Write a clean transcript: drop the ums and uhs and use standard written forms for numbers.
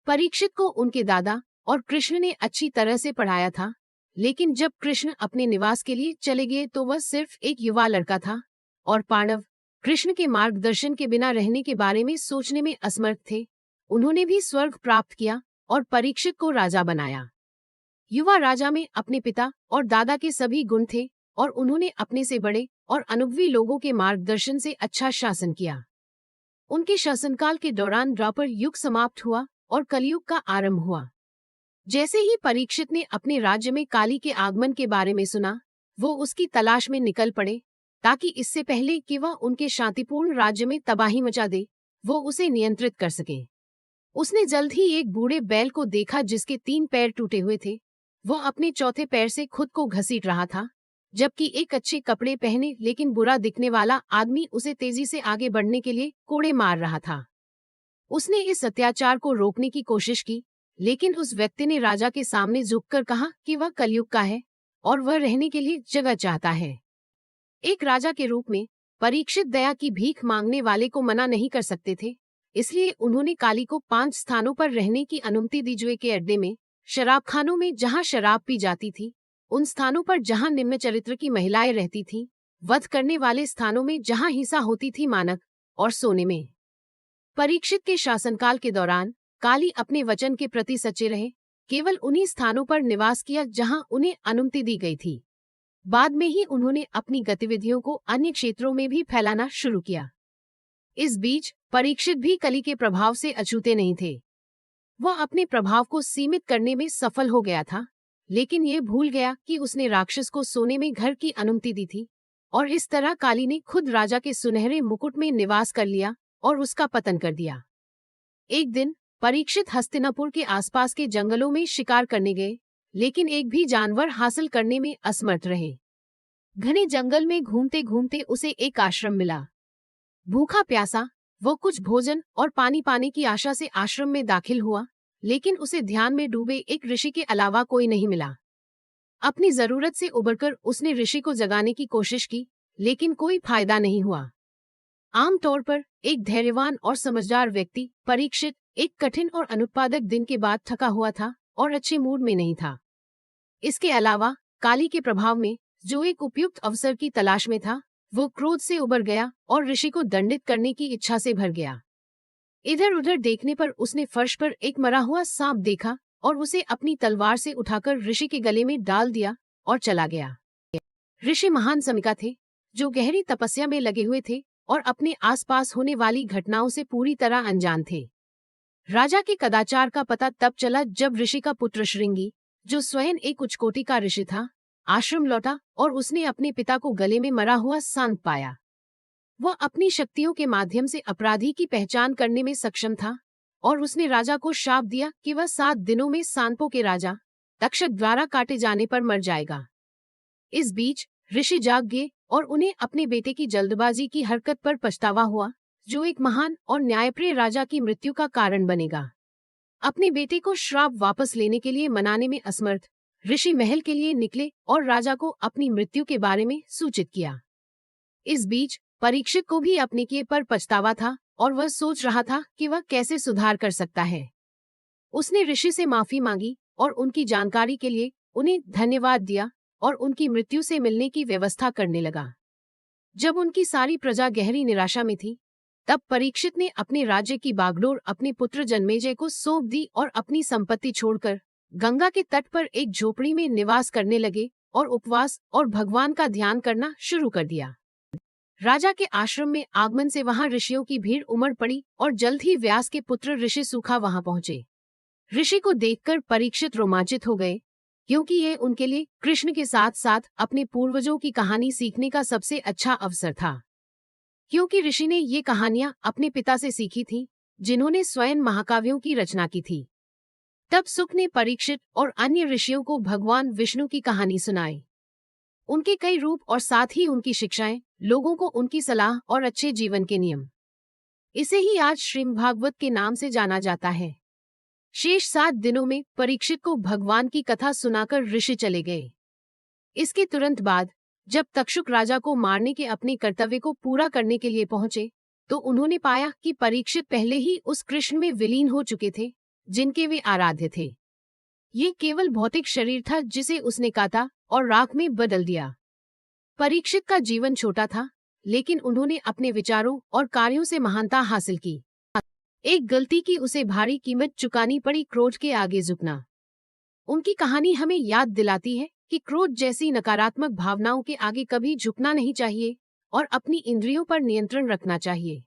परीक्षित को उनके दादा और कृष्ण ने अच्छी तरह से पढ़ाया था, लेकिन जब कृष्ण अपने निवास के लिए चले गए तो वह सिर्फ एक युवा लड़का था और पांडव कृष्ण के मार्गदर्शन के बिना रहने के बारे में सोचने में असमर्थ थे। उन्होंने भी स्वर्ग प्राप्त किया और परीक्षित को राजा बनाया। युवा राजा में अपने पिता और दादा के सभी गुण थे और उन्होंने अपने से बड़े और अनुभवी लोगों के मार्गदर्शन से अच्छा शासन किया। उनके शासनकाल के दौरान द्वापर युग समाप्त हुआ और कलयुग का आरंभ हुआ। जैसे ही परीक्षित ने अपने राज्य में काली के आगमन के बारे में सुना, वो उसकी तलाश में निकल पड़े ताकि इससे पहले कि वह उनके शांतिपूर्ण राज्य में तबाही मचा दे, वो उसे नियंत्रित कर सके। उसने जल्द ही एक बूढ़े बैल को देखा जिसके 3 पैर टूटे हुए थे। वो अपने चौथे पैर से खुद को घसीट रहा था, जबकि एक अच्छे कपड़े पहने लेकिन बुरा दिखने वाला आदमी उसे तेजी से आगे बढ़ने के लिए कोड़े मार रहा था। उसने इस अत्याचार को रोकने की कोशिश की, लेकिन उस व्यक्ति ने राजा के सामने झुककर कहा कि वह कलयुग का है और वह रहने के लिए जगह चाहता है। एक राजा के रूप में परीक्षित दया की भीख मांगने वाले को मना नहीं कर सकते थे, इसलिए उन्होंने काली को 5 स्थानों पर रहने की अनुमति दी। जुए के अड्डे में, शराबखानों में जहां शराब पी जाती थी, उन स्थानों पर जहां निम्न चरित्र की महिलाएं रहती थीं, वध करने वाले स्थानों में जहां हिंसा होती थी, मानक और सोने में। परीक्षित के शासनकाल के दौरान काली अपने वचन के प्रति सच्चे रहे, केवल उन्हीं स्थानों पर निवास किया जहां उन्हें अनुमति दी गई थी। बाद में ही उन्होंने अपनी गतिविधियों को अन्य क्षेत्रों में भी फैलाना शुरू किया। इस बीच परीक्षित भी कली के प्रभाव से अछूते नहीं थे। वह अपने प्रभाव को सीमित करने में सफल हो गया था, लेकिन ये भूल गया कि उसने राक्षस को सोने में घर की अनुमति दी थी और इस तरह काली ने खुद राजा के सुनहरे मुकुट में निवास कर लिया और उसका पतन कर दिया। एक दिन परीक्षित हस्तिनापुर के आसपास के जंगलों में शिकार करने गए, लेकिन एक भी जानवर हासिल करने में असमर्थ रहे। घने जंगल में घूमते घूमते उसे एक आश्रम मिला। भूखा प्यासा वो कुछ भोजन और पानी पाने की आशा से आश्रम में दाखिल हुआ, लेकिन उसे ध्यान में डूबे एक ऋषि के अलावा कोई नहीं मिला। अपनी जरूरत से उबरकर उसने ऋषि को जगाने की कोशिश की, लेकिन कोई फायदा नहीं हुआ। आमतौर पर एक धैर्यवान और समझदार व्यक्ति परीक्षित एक कठिन और अनुत्पादक दिन के बाद थका हुआ था और अच्छे मूड में नहीं था। इसके अलावा काली के प्रभाव में जो एक उपयुक्त अवसर की तलाश में था, वो क्रोध से उबर गया और ऋषि को दंडित करने की इच्छा से भर गया। इधर उधर देखने पर उसने फर्श पर एक मरा हुआ सांप देखा और उसे अपनी तलवार से उठाकर ऋषि के गले में डाल दिया और चला गया। ऋषि महान समिका थे, जो गहरी तपस्या में लगे हुए थे और अपने आसपास होने वाली घटनाओं से पूरी तरह अनजान थे। राजा के कदाचार का पता तब चला जब ऋषि का पुत्र श्रृंगी, जो स्वयं एक उच्चकोटि का ऋषि था, आश्रम लौटा और उसने अपने पिता को गले में मरा हुआ सांप पाया। वह अपनी शक्तियों के माध्यम से अपराधी की पहचान करने में सक्षम था और उसने राजा को शाप दिया कि वह 7 दिनों में सांपों के राजा तक्षक द्वारा काटे जाने पर मर जाएगा। इस बीच ऋषि जाग गए और उन्हें अपने बेटे की जल्दबाजी की हरकत पर पछतावा हुआ, जो एक महान और न्यायप्रिय राजा की मृत्यु का कारण बनेगा। अपने बेटे को श्राप वापस लेने के लिए मनाने में असमर्थ, ऋषि महल के लिए निकले और राजा को अपनी मृत्यु के बारे में सूचित किया। इस बीच परीक्षित को भी अपने किए पर पछतावा था और वह सोच रहा था कि वह कैसे सुधार कर सकता है। उसने ऋषि से माफी मांगी और उनकी जानकारी के लिए उन्हें धन्यवाद दिया और उनकी मृत्यु से मिलने की व्यवस्था करने लगा। जब उनकी सारी प्रजा गहरी निराशा में थी, तब परीक्षित ने अपने राज्य की बागडोर अपने पुत्र जन्मेजय को सौंप दी और अपनी संपत्ति छोड़कर गंगा के तट पर एक झोपड़ी में निवास करने लगे और उपवास और भगवान का ध्यान करना शुरू कर दिया। राजा के आश्रम में आगमन से वहां ऋषियों की भीड़ उमड़ पड़ी और जल्द ही व्यास के पुत्र ऋषि सूखा वहां पहुंचे। ऋषि को देखकर परीक्षित रोमांचित हो गए, क्योंकि यह उनके लिए कृष्ण के साथ साथ अपने पूर्वजों की कहानी सीखने का सबसे अच्छा अवसर था। क्योंकि ऋषि ने ये कहानियां अपने पिता से सीखी थी, जिन्होंने स्वयं महाकाव्यों की रचना की थी। तब सुख ने परीक्षित और अन्य ऋषियों को भगवान विष्णु की कहानी सुनाई। उनके कई रूप और साथ ही उनकी शिक्षाएं लोगों को उनकी सलाह और अच्छे जीवन के नियम। इसे ही आज श्रीमद्भागवत के नाम से जाना जाता है। शेष 7 दिनों में परीक्षित को भगवान की कथा सुनाकर ऋषि चले गए। इसके तुरंत बाद जब तक्षुक राजा को मारने के अपने कर्तव्य को पूरा करने के लिए पहुंचे, तो उन्होंने पाया कि परीक्षित पहले ही उस कृष्ण में विलीन हो चुके थे, जिनके वे आराध्य थे। ये केवल भौतिक शरीर था जिसे उसने काटा और राख में बदल दिया। परीक्षित का जीवन छोटा था, लेकिन उन्होंने अपने विचारों और कार्यों से महानता हासिल की। एक गलती की उसे भारी कीमत चुकानी पड़ी, क्रोध के आगे झुकना। उनकी कहानी हमें याद दिलाती है कि क्रोध जैसी नकारात्मक भावनाओं के आगे कभी झुकना नहीं चाहिए और अपनी इंद्रियों पर नियंत्रण रखना चाहिए।